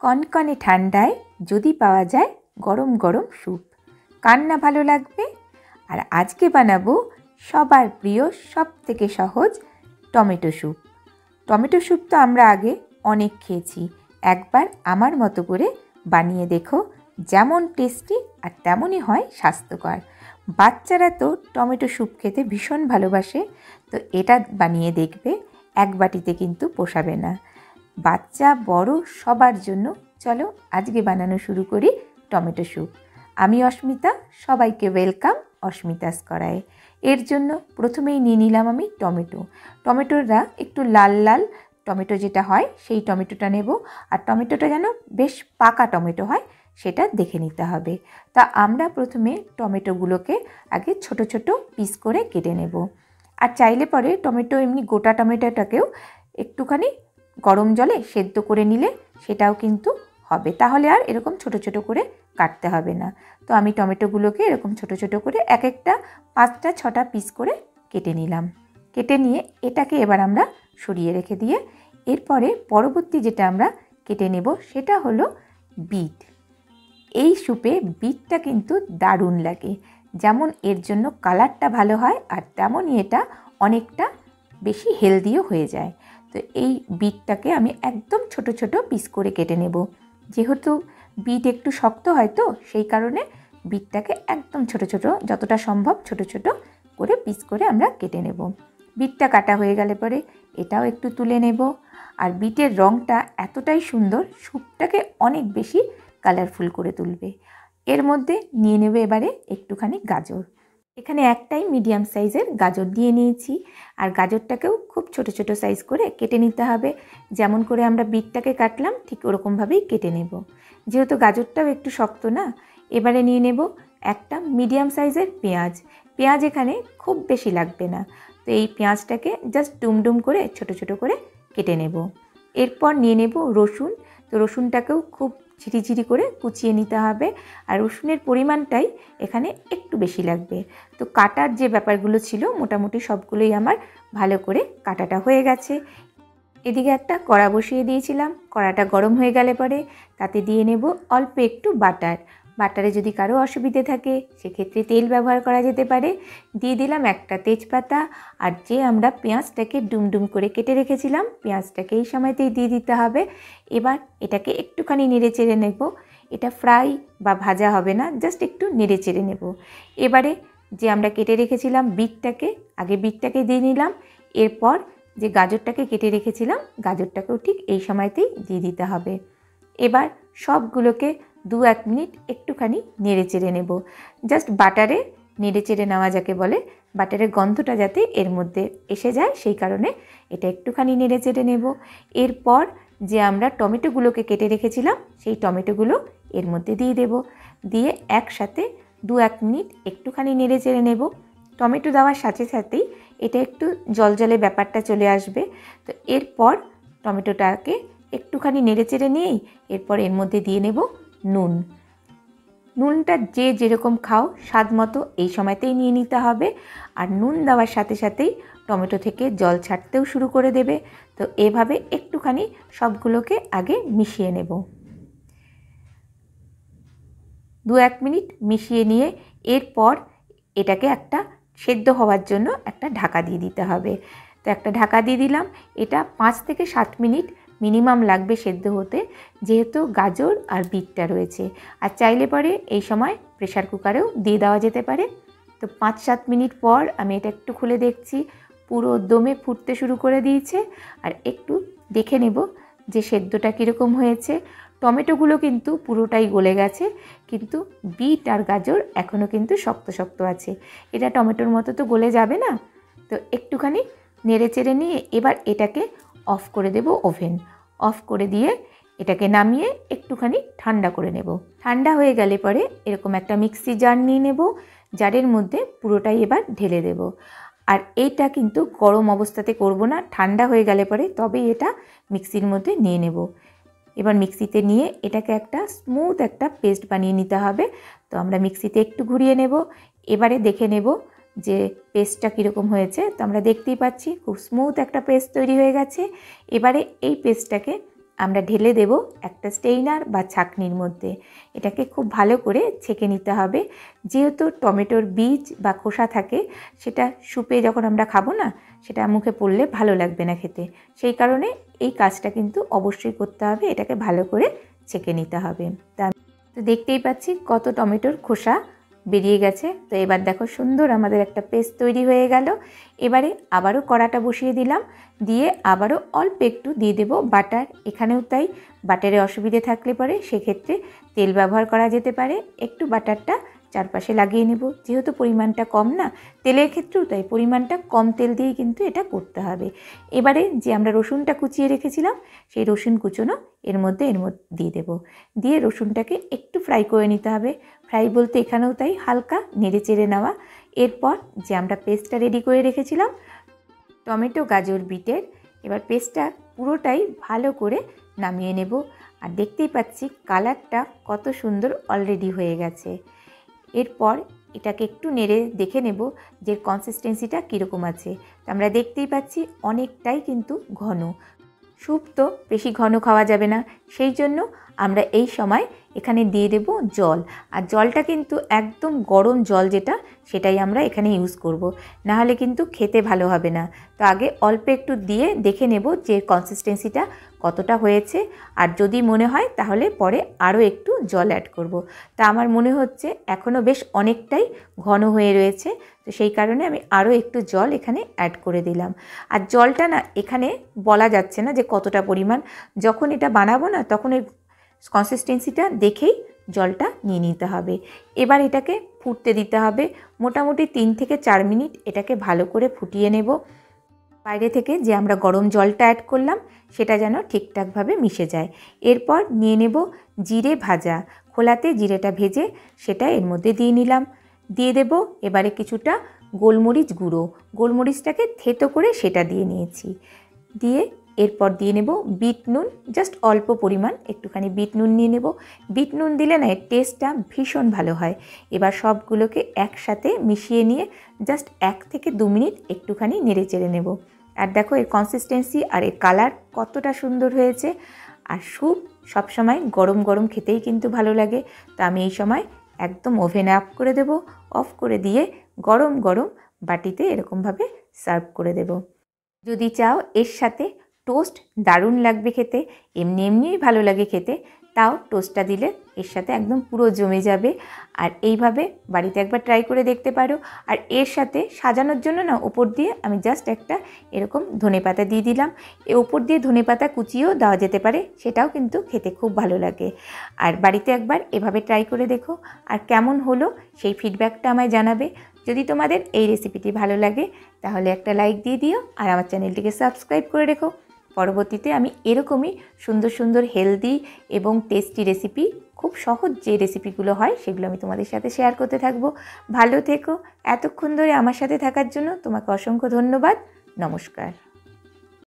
কনকনে ঠান্ডায় যদি পাওয়া যায় গরম গরম স্যুপ, কার না ভালো লাগবে। আর আজকে বানাবো সবার প্রিয় সবথেকে সহজ টমেটো স্যুপ। টমেটো স্যুপ তো আমরা আগে অনেক খেয়েছি, একবার আমার মতো করে বানিয়ে দেখো, যেমন টেস্টি আর তেমনই হয় স্বাস্থ্যকর। বাচ্চারা তো টমেটো স্যুপ খেতে ভীষণ ভালোবাসে, তো এটা বানিয়ে দেখবে, এক বাটিতে কিন্তু পোষাবে না। বাচ্চা বড় সবার জন্য চলো আজকে বানানো শুরু করি টমেটো স্যুপ। আমি অস্মিতা, সবাইকে ওয়েলকাম অস্মিতাস করায়। এর জন্য প্রথমেই নিয়ে নিলাম আমি টমেটোটা একটু লাল লাল টমেটো যেটা হয় সেই টমেটোটা নেব। আর টমেটোটা যেন বেশ পাকা টমেটো হয় সেটা দেখে নিতে হবে। তা আমরা প্রথমে টমেটোগুলোকে আগে ছোট ছোট পিস করে কেটে নেব। আর চাইলে পরে টমেটো এমনি গোটা টমেটোটাকেও একটুখানি গরম জলে সেদ্ধ করে নিলে সেটাও কিন্তু হবে, তাহলে আর এরকম ছোট ছোট করে কাটতে হবে না। তো আমি টমেটোগুলোকে এরকম ছোট ছোট করে এক একটা 5টা 6টা পিস করে কেটে নিলাম। কেটে নিয়ে এটাকে এবার আমরা সরিয়ে রেখে দিয়ে এরপরে পরবর্তী যেটা আমরা কেটে নেব সেটা হলো বিট। এই স্যুপে বিটটা কিন্তু দারুণ লাগে, যেমন এর জন্য কালারটা ভালো হয় আর তেমনই এটা অনেকটা বেশি হেলদিও হয়ে যায়। তো এই বিটটাকে আমি একদম ছোট ছোট পিস করে কেটে নেব। যেহেতু বিট একটু শক্ত হয় তো সেই কারণে বিটটাকে একদম ছোট ছোট যতটা সম্ভব ছোট ছোট করে পিস করে আমরা কেটে নেব। বিটটা কাটা হয়ে গেলে পরে এটাও একটু তুলে নেব। আর বিটের রঙটা এতটাই সুন্দর, স্যুপটাকে অনেক বেশি কালারফুল করে তুলবে। এর মধ্যে নিয়ে নেবে এবারে একটুখানি গাজর। এখানে একটাই মিডিয়াম সাইজের গাজর দিয়ে নিয়েছি। আর গাজরটাকেও খুব ছোট ছোট সাইজ করে কেটে নিতে হবে, যেমন করে আমরা বিটটাকে কাটলাম ঠিক ওরকমভাবেই কেটে নেব। যেহেতু গাজরটাও একটু শক্ত না, এবারে নিয়ে নেব একটা মিডিয়াম সাইজের পেঁয়াজ এখানে খুব বেশি লাগবে না। তো এই পেঁয়াজটাকে জাস্ট ডুমডুম করে ছোট ছোট করে কেটে নেব। এরপর নিয়ে নেব রসুন। তো রসুনটাকেও খুব ঝিরিঝিরি করে কুচিয়ে নিতে হবে। আর রসুনের পরিমাণটাই এখানে একটু বেশি লাগবে। তো কাটার যে ব্যাপারগুলো ছিল মোটামুটি সবগুলোই আমার ভালো করে কাটাটা হয়ে গেছে। এদিকে একটা কড়া বসিয়ে দিয়েছিলাম, কড়াটা গরম হয়ে গেলে পরে তাতে দিয়ে নেব অল্প একটু বাটারে যদি কারো অসুবিধে থাকে সেক্ষেত্রে তেল ব্যবহার করা যেতে পারে। দিয়ে দিলাম একটা তেজপাতা। আর যে আমরা পেঁয়াজটাকে ডুমডুম করে কেটে রেখেছিলাম পেঁয়াজটাকে এই সময়তেই দিয়ে দিতে হবে। এবার এটাকে একটুখানি নেড়ে চেড়ে নেব। এটা ফ্রাই বা ভাজা হবে না, জাস্ট একটু নেড়ে চেড়ে নেব। এবারে যে আমরা কেটে রেখেছিলাম বিটটাকে দিয়ে নিলাম। এরপর যে গাজরটাকে কেটে রেখেছিলাম গাজরটাকেও ঠিক এই সময়তেই দিয়ে দিতে হবে। এবার সবগুলোকে 2-1 মিনিট একটুখানি নেড়ে চেড়ে নেব। জাস্ট বাটারে নেড়ে চেড়ে নেওয়া যাকে বলে, বাটারের গন্ধটা যাতে এর মধ্যে এসে যায় সেই কারণে এটা একটুখানি নেড়ে চেড়ে নেব। এরপর যে আমরা টমেটোগুলোকে কেটে রেখেছিলাম সেই টমেটোগুলো এর মধ্যে দিয়ে দেব। দিয়ে একসাথে 2-1 মিনিট একটুখানি নেড়ে চেড়ে নেব। টমেটো দেওয়ার সাথে সাথেই এটা একটু জলজলে ব্যাপারটা চলে আসবে। তো এরপর টমেটোটাকে একটুখানি নেড়ে চেড়ে নিয়েই এরপর এর মধ্যে দিয়ে নেব নুনটা যে যেরকম খাও স্বাদ মতো এই সময়তেই নিয়ে নিতে হবে। আর নুন দেওয়ার সাথে সাথেই টমেটো থেকে জল ছাড়তেও শুরু করে দেবে। তো এভাবে একটুখানি সবগুলোকে আগে মিশিয়ে নেব। 2-1 মিনিট মিশিয়ে নিয়ে এরপর এটাকে একটা সেদ্ধ হওয়ার জন্য একটা ঢাকা দিয়ে দিতে হবে। তো একটা ঢাকা দিয়ে দিলাম। এটা 5 থেকে 7 মিনিট মিনিমাম লাগবে সেদ্ধ হতে, যেহেতু গাজর আর বিটটা রয়েছে। আর চাইলে পরে এই সময় প্রেশার কুকারেও দিয়ে দেওয়া যেতে পারে। তো 5-7 মিনিট পর আমি এটা একটু খুলে দেখছি, পুরো দমে ফুটতে শুরু করে দিয়েছে। আর একটু দেখে নেব যে সেদ্ধটা কীরকম হয়েছে। টমেটোগুলো কিন্তু পুরোটাই গলে গেছে, কিন্তু বিট আর গাজর এখনও কিন্তু শক্ত শক্ত আছে। এটা টমেটোর মতো তো গলে যাবে না। তো একটুখানি নেড়ে চেড়ে নিয়ে এবার এটাকে অফ করে দেব। ওভেন অফ করে দিয়ে এটাকে নামিয়ে একটুখানি ঠান্ডা করে নেব। ঠান্ডা হয়ে গেলে পরে এরকম একটা মিক্সি জার নিয়ে নেব। জারের মধ্যে পুরোটাই এবার ঢেলে দেব। আর এইটা কিন্তু গরম অবস্থাতে করব না, ঠান্ডা হয়ে গেলে পরে তবেই এটা মিক্সির মধ্যে নিয়ে নেব। এবার মিক্সিতে নিয়ে এটাকে একটা স্মুথ একটা পেস্ট বানিয়ে নিতে হবে। তো আমরা মিক্সিতে একটু ঘুরিয়ে নেব। এবারে দেখে নেব যে পেস্টটা কীরকম হয়েছে। তো আমরা দেখতেই পাচ্ছি খুব স্মুথ একটা পেস্ট তৈরি হয়ে গেছে। এবারে এই পেস্টটাকে আমরা ঢেলে দেব একটা স্টেইনার বা ছাঁকনির মধ্যে। এটাকে খুব ভালো করে ছেঁকে নিতে হবে। যেহেতু টমেটোর বীজ বা খোসা থাকে, সেটা স্যুপে যখন আমরা খাবো না, সেটা মুখে পড়লে ভালো লাগবে না খেতে। সেই কারণে এই কাজটা কিন্তু অবশ্যই করতে হবে, এটাকে ভালো করে ছেঁকে নিতে হবে। তো দেখতেই পাচ্ছি কত টমেটোর খোসা বেরিয়ে গেছে। তো এবার দেখো সুন্দর আমাদের একটা পেস্ট তৈরি হয়ে গেল। এবারে আবারও কড়াটা বসিয়ে দিলাম, দিয়ে আবারও অল্প একটু দিয়ে দেব বাটার। এখানেও তাই, বাটারে অসুবিধে থাকলে পরে সেক্ষেত্রে তেল ব্যবহার করা যেতে পারে। একটু বাটারটা চারপাশে লাগিয়ে নেব, যেহেতু পরিমাণটা কম না, তেলের ক্ষেত্রেও তাই পরিমাণটা কম তেল দিয়েই কিন্তু এটা করতে হবে। এবারে যে আমরা রসুনটা কুচিয়ে রেখেছিলাম, সেই রসুন কুচোনো এর মধ্যে দিয়ে দেব। দিয়ে রসুনটাকে একটু ফ্রাই করে নিতে হবে। ফ্রাই বলতে এখানেও তাই হালকা নেড়ে চেড়ে নেওয়া। এরপর যে আমরা পেস্টটা রেডি করে রেখেছিলাম টমেটো গাজর বিটের, এবার পেস্টটা পুরোটাই ভালো করে নামিয়ে নেব। আর দেখতেই পাচ্ছি কালারটা কত সুন্দর অলরেডি হয়ে গেছে। এরপর এটাকে একটু নেড়ে দেখে নেব যে কনসিস্টেন্সিটা কীরকম আছে। তো আমরা দেখতেই পাচ্ছি অনেকটাই কিন্তু ঘন। স্যুপ তো বেশি ঘন খাওয়া যাবে না, সেই জন্য আমরা এই সময় এখানে দিয়ে দেব জল। আর জলটা কিন্তু একদম গরম জল যেটা, সেটাই আমরা এখানে ইউজ করব, না হলে কিন্তু খেতে ভালো হবে না। তো আগে অল্প একটু দিয়ে দেখে নেব যে কনসিস্টেন্সিটা কতটা হয়েছে। আর যদি মনে হয় তাহলে পরে আরও একটু জল অ্যাড করব। তা আমার মনে হচ্ছে এখনও বেশ অনেকটাই ঘন হয়ে রয়েছে, তো সেই কারণে আমি আরও একটু জল এখানে অ্যাড করে দিলাম। আর জলটা না এখানে বলা যাচ্ছে না যে কতটা পরিমাণ, যখন এটা বানাবো না তখন এর কনসিস্টেন্সিটা দেখেই জলটা নিয়ে নিতে হবে। এবার এটাকে ফুটতে দিতে হবে মোটামুটি 3 থেকে 4 মিনিট। এটাকে ভালো করে ফুটিয়ে নেব। বাইরে থেকে যে আমরা গরম জলটা অ্যাড করলাম সেটা যেন ঠিকঠাকভাবে মিশে যায়। এরপর নিয়ে নেব জিরে ভাজা, খোলাতে জিরেটা ভেজে সেটা এর মধ্যে দিয়ে নিলাম। দিয়ে দেব এবারে কিছুটা গোলমরিচ গুঁড়ো, গোলমরিচটাকে থেতো করে সেটা দিয়ে নিয়েছি। দিয়ে এরপর দিয়ে নেব বিট নুন, জাস্ট অল্প পরিমাণ একটুখানি বিট নুন নিয়ে নেব। বিট নুন দিলে না এর টেস্টটা ভীষণ ভালো হয়। এবার সবগুলোকে একসাথে মিশিয়ে নিয়ে জাস্ট 1 থেকে 2 মিনিট একটুখানি নেড়ে চেড়ে নেব। আর দেখো এর কনসিস্টেন্সি আর এর কালার কতটা সুন্দর হয়েছে। আর স্যুপ সবসময় গরম গরম খেতেই কিন্তু ভালো লাগে। তো আমি এই সময় একদম ওভেনে অফ করে দিয়ে গরম গরম বাটিতে এরকমভাবে সার্ভ করে দেব। যদি চাও এর সাথে টোস্ট দারুণ লাগবে খেতে, এমনিই ভালো লাগে খেতে, তাও টোস্টটা দিলে এর সাথে একদম পুরো জমে যাবে। আর এইভাবে বাড়িতে একবার ট্রাই করে দেখতে পারো। আর এর সাথে সাজানোর জন্য না ওপর দিয়ে আমি জাস্ট একটা এরকম ধনেপাতা দিয়ে দিলাম। ওপর দিয়ে ধনেপাতা কুচিয়েও দেওয়া যেতে পারে, সেটাও কিন্তু খেতে খুব ভালো লাগে। আর বাড়িতে একবার এভাবে ট্রাই করে দেখো, আর কেমন হলো সেই ফিডব্যাকটা আমায় জানাবে। যদি তোমাদের এই রেসিপিটি ভালো লাগে তাহলে একটা লাইক দিয়ে দিও, আর আমার চ্যানেলটিকে সাবস্ক্রাইব করে রেখো। পরবর্তীতে আমি এরকমই সুন্দর সুন্দর হেলদি এবং টেস্টি রেসিপি, খুব সহজ যে রেসিপিগুলো হয় সেগুলো আমি তোমাদের সাথে শেয়ার করতে থাকবো। ভালো থেকো। এতক্ষণ ধরে আমার সাথে থাকার জন্য তোমাকে অসংখ্য ধন্যবাদ। নমস্কার।